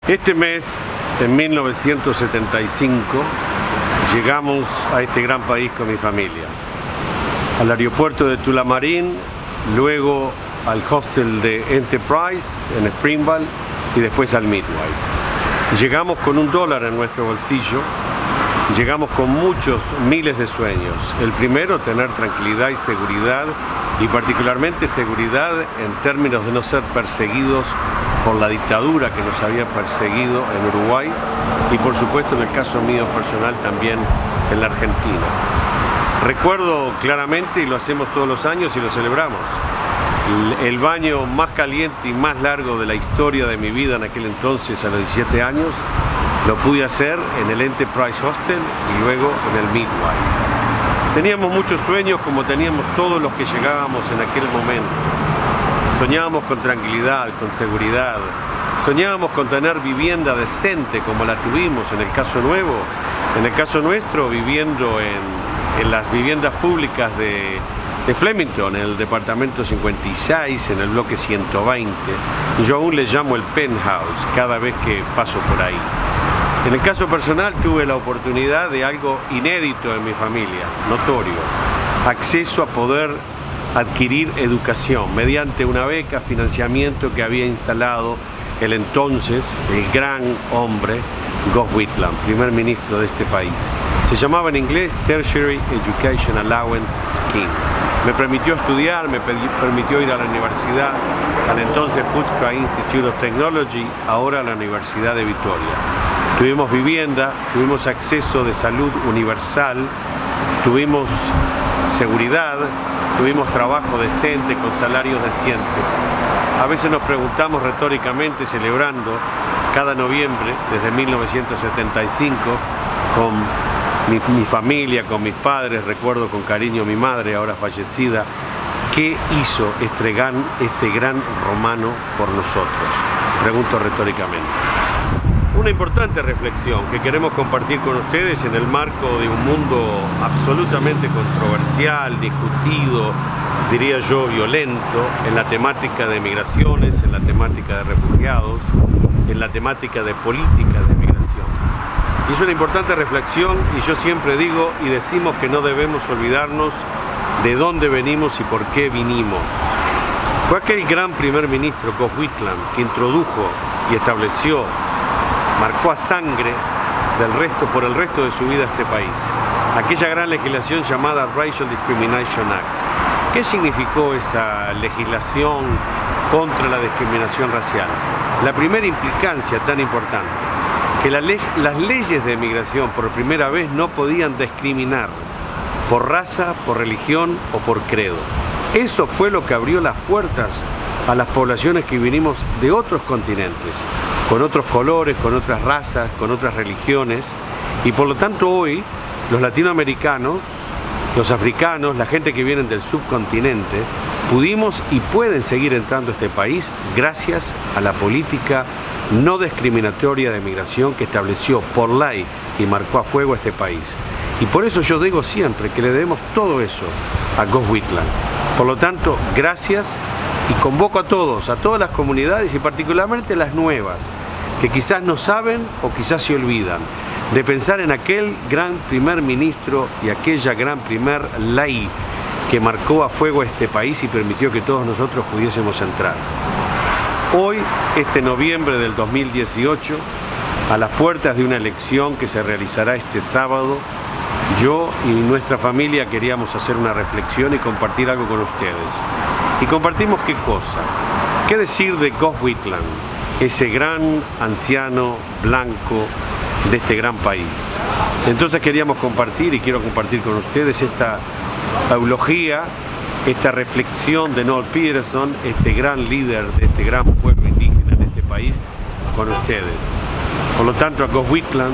Este mes, en 1975, llegamos a este gran país con mi familia. Al aeropuerto de Tullamarine, luego al hostel de Enterprise en Springvale y después al Midway. Llegamos con $1 en nuestro bolsillo, llegamos con muchos miles de sueños. El primero, tener tranquilidad y seguridad, y particularmente seguridad en términos de no ser perseguidos por la dictadura que nos había perseguido en Uruguay y por supuesto en el caso mío personal también en la Argentina. Recuerdo claramente, y lo hacemos todos los años y lo celebramos, el baño más caliente y más largo de la historia de mi vida en aquel entonces, a los 17 años, lo pude hacer en el Enterprise Hostel y luego en el Midway. Teníamos muchos sueños como teníamos todos los que llegábamos en aquel momento. Soñábamos con tranquilidad, con seguridad. Soñábamos con tener vivienda decente como la tuvimos en el caso nuevo. En el caso nuestro, viviendo en las viviendas públicas de Flemington, en el departamento 56, en el bloque 120. Yo aún le llamo el penthouse cada vez que paso por ahí. En el caso personal tuve la oportunidad de algo inédito en mi familia, notorio, acceso a poder adquirir educación mediante una beca, financiamiento que había instalado el entonces, el gran hombre, Gough Whitlam, primer ministro de este país. Se llamaba en inglés Tertiary Education Allowance Scheme. Me permitió estudiar, me permitió ir a la universidad, al entonces Footscray Institute of Technology, ahora a la Universidad de Vitoria. Tuvimos vivienda, tuvimos acceso de salud universal, tuvimos seguridad, tuvimos trabajo decente con salarios decentes. A veces nos preguntamos retóricamente, celebrando cada noviembre desde 1975 con mi familia, con mis padres, recuerdo con cariño a mi madre, ahora fallecida, ¿qué hizo este gran romano por nosotros? Pregunto retóricamente. Una importante reflexión que queremos compartir con ustedes en el marco de un mundo absolutamente controversial, discutido, diría yo violento, en la temática de migraciones, en la temática de refugiados, en la temática de política de migración. Y es una importante reflexión y yo siempre digo y decimos que no debemos olvidarnos de dónde venimos y por qué vinimos. Fue aquel gran primer ministro, Gough Whitlam, que introdujo y estableció, marcó a sangre por el resto de su vida este país. Aquella gran legislación llamada Racial Discrimination Act. ¿Qué significó esa legislación contra la discriminación racial? La primera implicancia tan importante, que las leyes de migración por primera vez no podían discriminar por raza, por religión o por credo. Eso fue lo que abrió las puertas a las poblaciones que vinimos de otros continentes, con otros colores, con otras razas, con otras religiones, y por lo tanto hoy los latinoamericanos, los africanos, la gente que viene del subcontinente, pudimos y pueden seguir entrando a este país gracias a la política no discriminatoria de migración que estableció por ley y marcó a fuego este país. Y por eso yo digo siempre que le debemos todo eso a Gough Whitlam. Por lo tanto, gracias. Y convoco a todas las comunidades y particularmente las nuevas, que quizás no saben o quizás se olvidan, de pensar en aquel gran primer ministro y aquella gran primer ley que marcó a fuego este país y permitió que todos nosotros pudiésemos entrar. Hoy, este noviembre del 2018, a las puertas de una elección que se realizará este sábado, yo y nuestra familia queríamos hacer una reflexión y compartir algo con ustedes. Y compartimos qué cosa, qué decir de Gough Whitlam, ese gran anciano blanco de este gran país. Entonces queríamos compartir y quiero compartir con ustedes esta eulogía, esta reflexión de Noel Peterson, este gran líder de este gran pueblo indígena en este país, con ustedes. Por lo tanto, a Gough Whitlam,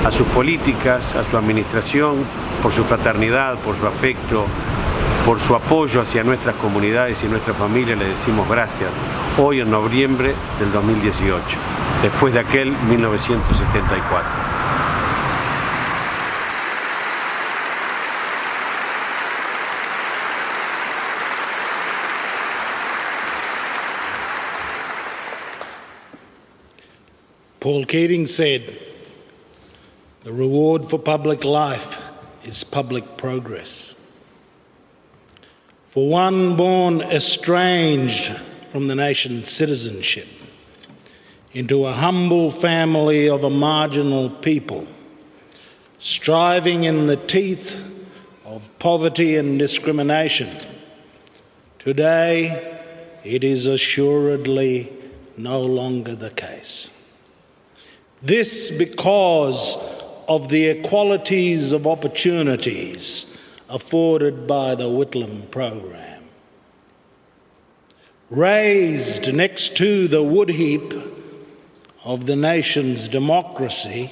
a sus políticas, a su administración, por su fraternidad, por su afecto, por su apoyo hacia nuestras comunidades y nuestra familia, le decimos gracias hoy en noviembre del 2018, después de aquel 1974. Paul Keating said, "The reward for public life is public progress." For one born estranged from the nation's citizenship into a humble family of a marginal people, striving in the teeth of poverty and discrimination, today it is assuredly no longer the case. This because of the equalities of opportunities afforded by the Whitlam program. Raised next to the wood heap of the nation's democracy,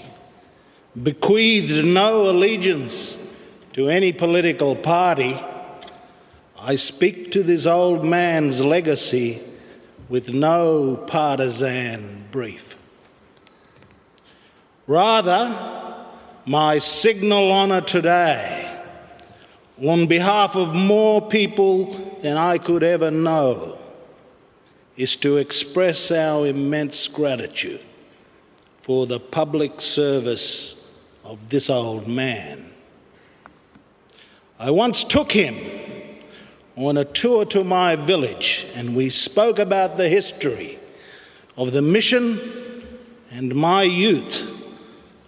bequeathed no allegiance to any political party, I speak to this old man's legacy with no partisan brief. Rather, my signal honour today, on behalf of more people than I could ever know, is to express our immense gratitude for the public service of this old man. I once took him on a tour to my village, and we spoke about the history of the mission and my youth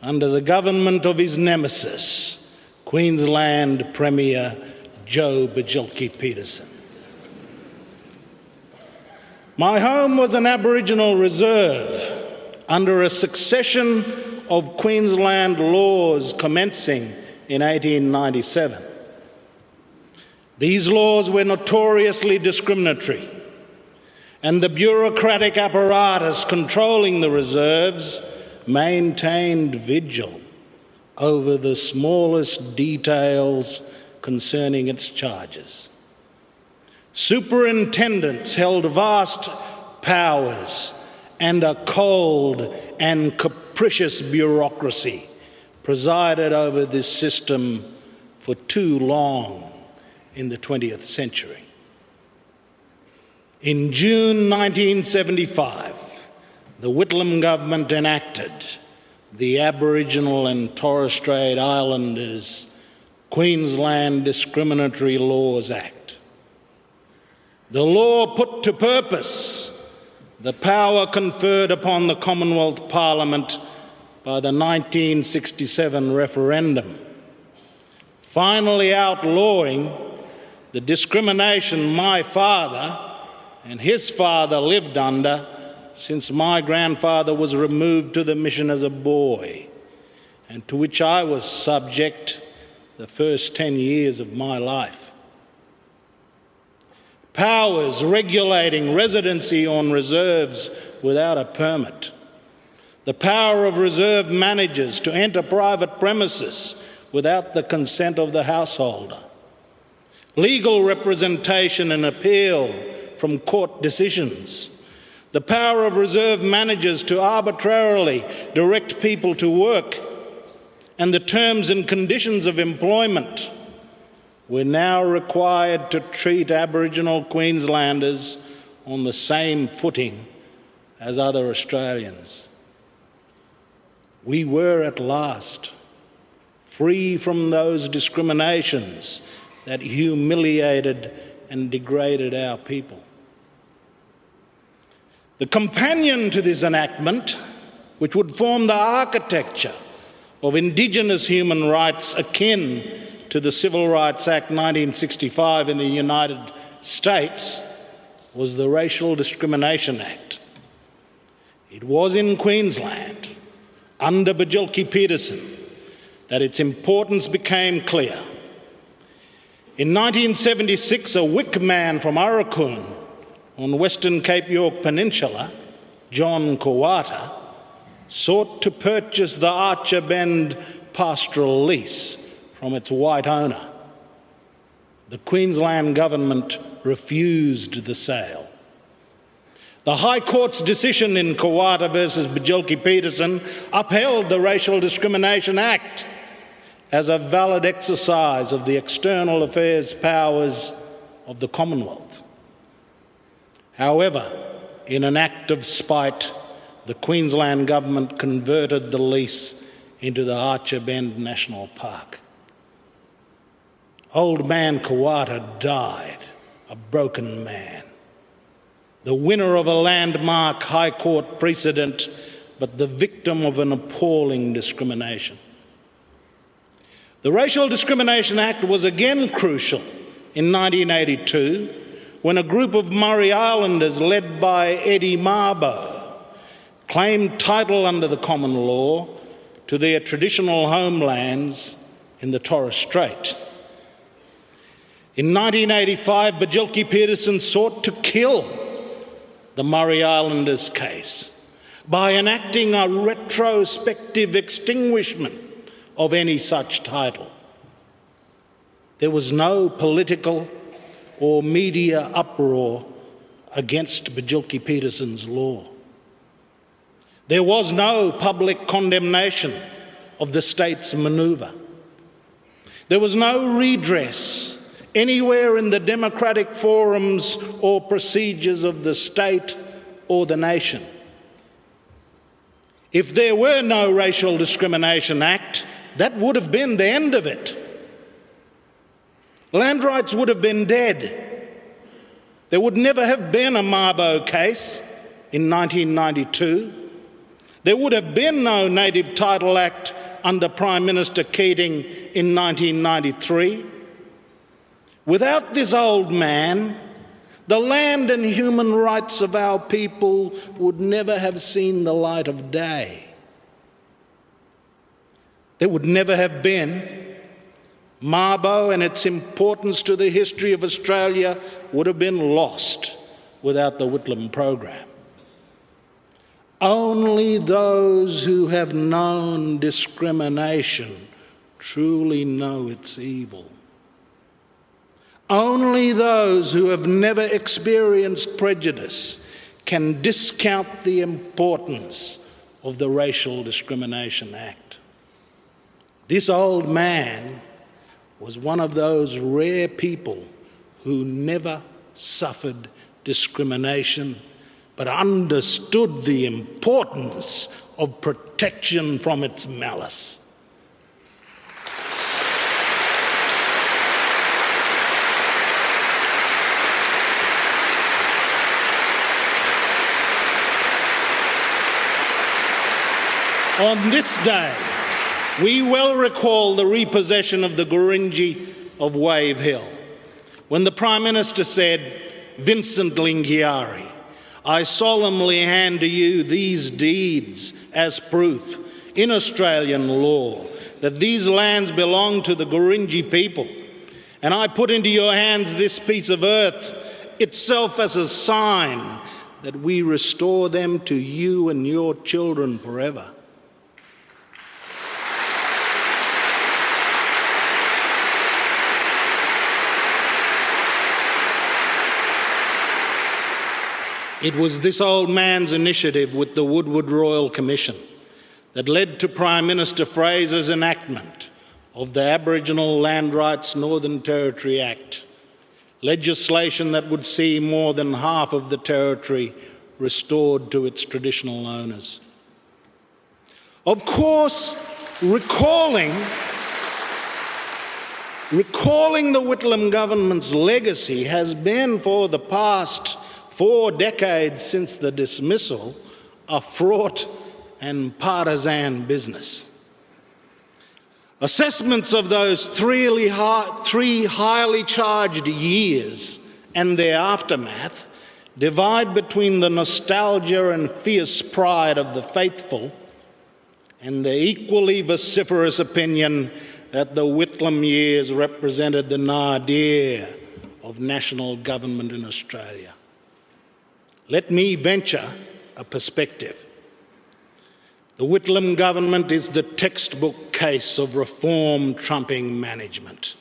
under the government of his nemesis, Queensland Premier Joe Bjelke-Petersen. My home was an Aboriginal reserve under a succession of Queensland laws commencing in 1897. These laws were notoriously discriminatory, and the bureaucratic apparatus controlling the reserves maintained vigil over the smallest details concerning its charges. Superintendents held vast powers, and a cold and capricious bureaucracy presided over this system for too long in the 20th century. In June 1975, the Whitlam government enacted the Aboriginal and Torres Strait Islanders Queensland Discriminatory Laws Act. The law put to purpose the power conferred upon the Commonwealth Parliament by the 1967 referendum, finally outlawing the discrimination my father and his father lived under since my grandfather was removed to the mission as a boy, and to which I was subject the first 10 years of my life. Powers regulating residency on reserves without a permit. The power of reserve managers to enter private premises without the consent of the householder. Legal representation and appeal from court decisions. The power of reserve managers to arbitrarily direct people to work, and the terms and conditions of employment. We're now required to treat Aboriginal Queenslanders on the same footing as other Australians. We were at last free from those discriminations that humiliated and degraded our people. The companion to this enactment, which would form the architecture of Indigenous human rights akin to the Civil Rights Act 1965 in the United States, was the Racial Discrimination Act. It was in Queensland, under Bjelke-Petersen, that its importance became clear. In 1976, a Wik man from Arakoon on Western Cape York Peninsula, John Kawata, sought to purchase the Archer Bend pastoral lease from its white owner. The Queensland government refused the sale. The High Court's decision in Kawata versus Bjelke-Petersen upheld the Racial Discrimination Act as a valid exercise of the external affairs powers of the Commonwealth. However, in an act of spite, the Queensland government converted the lease into the Archer Bend National Park. Old man Kawata died, a broken man, the winner of a landmark High Court precedent, but the victim of an appalling discrimination. The Racial Discrimination Act was again crucial in 1982 when a group of Murray Islanders led by Eddie Mabo claimed title under the common law to their traditional homelands in the Torres Strait. In 1985, Bajilki Peterson sought to kill the Murray Islanders case by enacting a retrospective extinguishment of any such title. There was no political or media uproar against Bajilki Peterson's law. There was no public condemnation of the state's manoeuvre. There was no redress anywhere in the democratic forums or procedures of the state or the nation. If there were no Racial Discrimination Act, that would have been the end of it. Land rights would have been dead. There would never have been a Mabo case in 1992. There would have been no Native Title Act under Prime Minister Keating in 1993. Without this old man, the land and human rights of our people would never have seen the light of day. There would never have been Mabo, and its importance to the history of Australia would have been lost without the Whitlam program. Only those who have known discrimination truly know its evil. Only those who have never experienced prejudice can discount the importance of the Racial Discrimination Act. This old man was one of those rare people who never suffered discrimination, but understood the importance of protection from its malice. On this day, we well recall the repossession of the Gurindji of Wave Hill, when the Prime Minister said, "Vincent Lingiari, I solemnly hand to you these deeds as proof in Australian law that these lands belong to the Gurindji people, and I put into your hands this piece of earth itself as a sign that we restore them to you and your children forever." It was this old man's initiative with the Woodward Royal Commission that led to Prime Minister Fraser's enactment of the Aboriginal Land Rights Northern Territory Act, legislation that would see more than half of the territory restored to its traditional owners. Of course, recalling the Whitlam government's legacy has been, for the past 4 decades since the dismissal, a fraught and partisan business. Assessments of those three highly charged years and their aftermath divide between the nostalgia and fierce pride of the faithful and the equally vociferous opinion that the Whitlam years represented the nadir of national government in Australia. Let me venture a perspective. The Whitlam government is the textbook case of reform trumping management.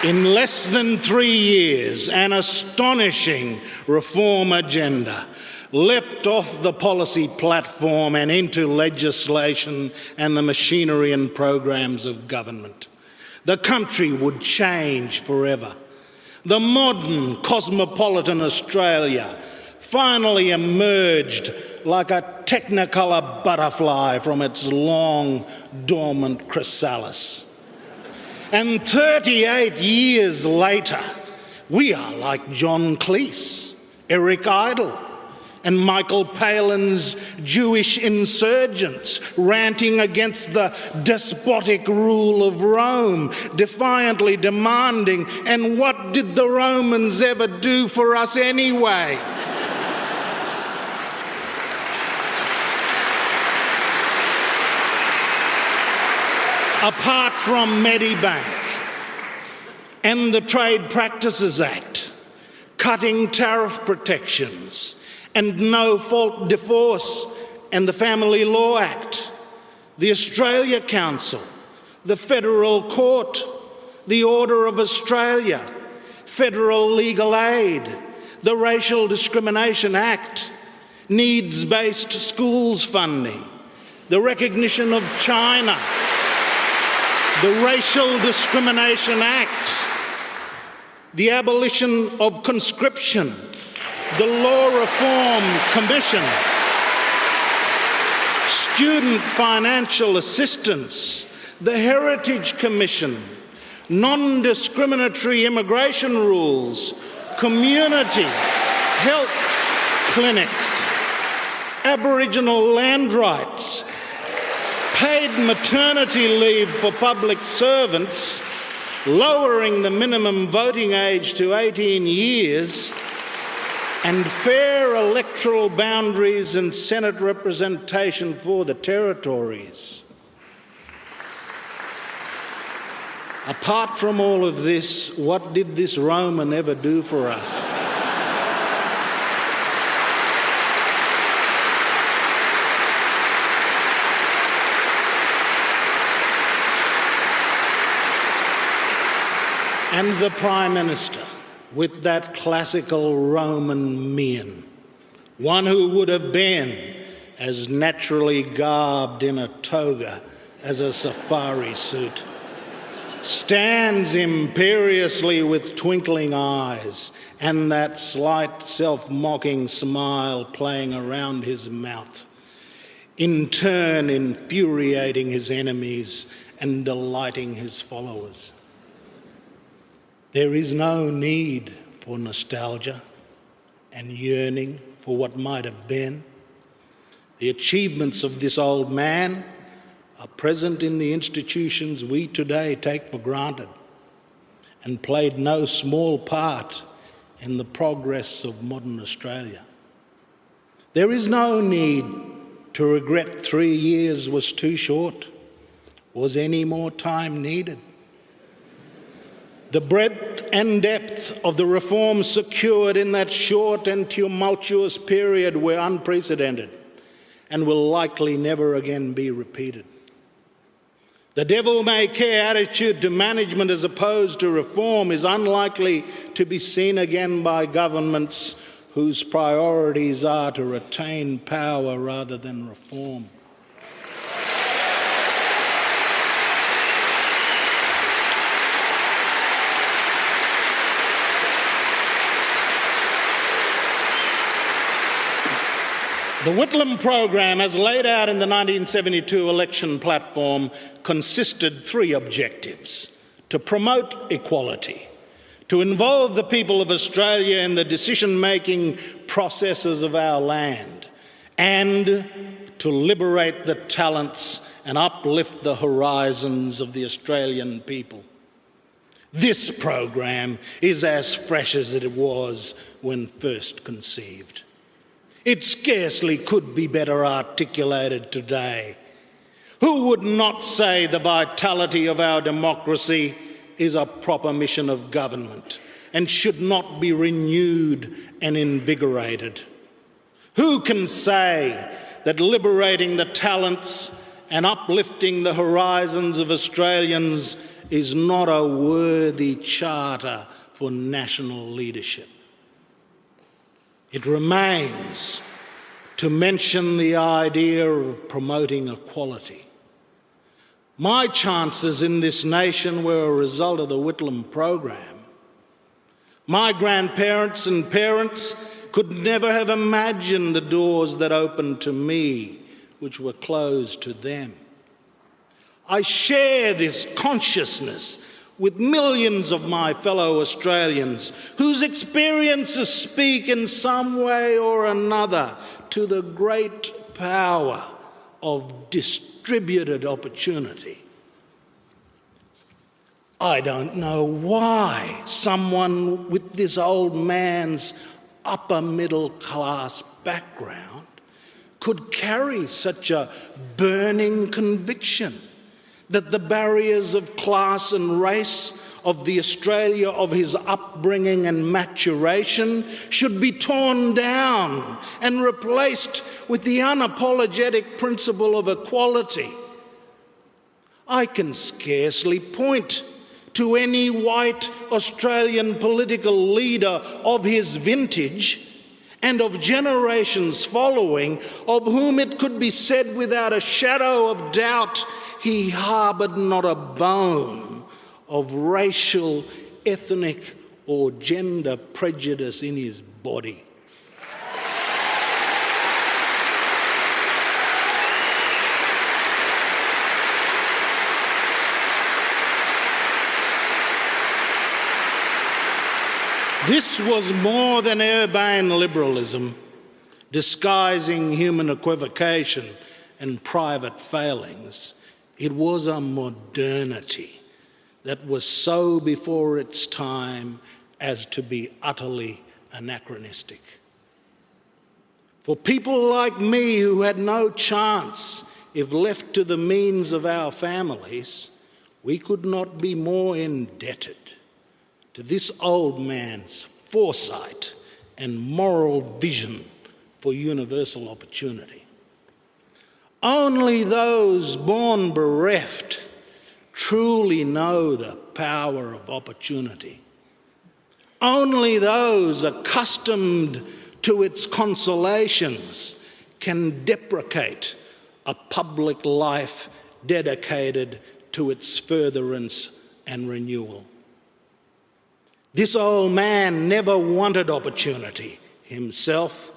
In less than 3 years, an astonishing reform agenda leapt off the policy platform and into legislation and the machinery and programs of government, the country would change forever. The modern cosmopolitan Australia finally emerged like a technicolor butterfly from its long dormant chrysalis. And 38 years later, we are like John Cleese, Eric Idle, and Michael Palin's Jewish insurgents ranting against the despotic rule of Rome, defiantly demanding, "And what did the Romans ever do for us anyway?" Apart from Medibank and the Trade Practices Act, cutting tariff protections, and no-fault divorce and the Family Law Act, the Australia Council, the Federal Court, the Order of Australia, federal legal aid, the Racial Discrimination Act, needs-based schools funding, the recognition of China, the Racial Discrimination Act, the abolition of conscription, the Law Reform Commission, student financial assistance, the Heritage Commission, non-discriminatory immigration rules, community health clinics, Aboriginal land rights, paid maternity leave for public servants, lowering the minimum voting age to 18 years, and fair electoral boundaries and Senate representation for the territories. Apart from all of this, what did this Roman ever do for us? And the Prime Minister, with that classical Roman mien, one who would have been as naturally garbed in a toga as a safari suit, stands imperiously with twinkling eyes and that slight self-mocking smile playing around his mouth, in turn infuriating his enemies and delighting his followers. There is no need for nostalgia and yearning for what might have been. The achievements of this old man are present in the institutions we today take for granted and played no small part in the progress of modern Australia. There is no need to regret 3 years was too short. Was any more time needed? The breadth and depth of the reforms secured in that short and tumultuous period were unprecedented and will likely never again be repeated. The devil-may-care attitude to management as opposed to reform is unlikely to be seen again by governments whose priorities are to retain power rather than reform. The Whitlam program, as laid out in the 1972 election platform, consisted 3 objectives: to promote equality, to involve the people of Australia in the decision-making processes of our land, and to liberate the talents and uplift the horizons of the Australian people. This program is as fresh as it was when first conceived. It scarcely could be better articulated today. Who would not say the vitality of our democracy is a proper mission of government and should not be renewed and invigorated? Who can say that liberating the talents and uplifting the horizons of Australians is not a worthy charter for national leadership? It remains to mention the idea of promoting equality. My chances in this nation were a result of the Whitlam program. My grandparents and parents could never have imagined the doors that opened to me, which were closed to them. I share this consciousness with millions of my fellow Australians whose experiences speak in some way or another to the great power of distributed opportunity. I don't know why someone with this old man's upper middle class background could carry such a burning conviction that the barriers of class and race of the Australia of his upbringing and maturation should be torn down and replaced with the unapologetic principle of equality. I can scarcely point to any white Australian political leader of his vintage and of generations following of whom it could be said without a shadow of doubt he harboured not a bone of racial, ethnic or gender prejudice in his body. This was more than urbane liberalism, disguising human equivocation and private failings. It was a modernity that was so before its time as to be utterly anachronistic. For people like me who had no chance if left to the means of our families, we could not be more indebted to this old man's foresight and moral vision for universal opportunity. Only those born bereft truly know the power of opportunity. Only those accustomed to its consolations can deprecate a public life dedicated to its furtherance and renewal. This old man never wanted opportunity himself,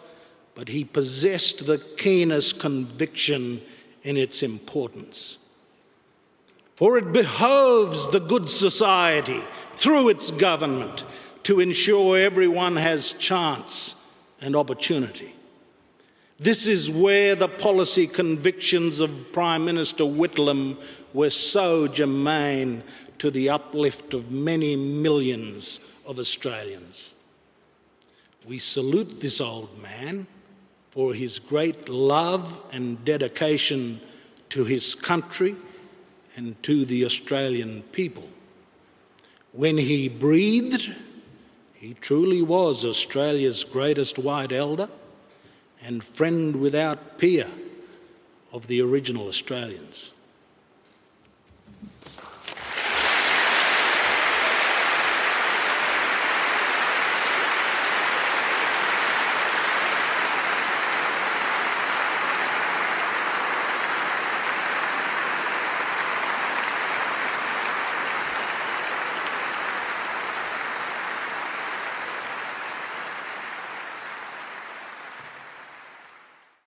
but he possessed the keenest conviction in its importance. For it behoves the good society, through its government, to ensure everyone has chance and opportunity. This is where the policy convictions of Prime Minister Whitlam were so germane to the uplift of many millions of Australians. We salute this old man for his great love and dedication to his country and to the Australian people. When he breathed, he truly was Australia's greatest white elder and friend without peer of the original Australians.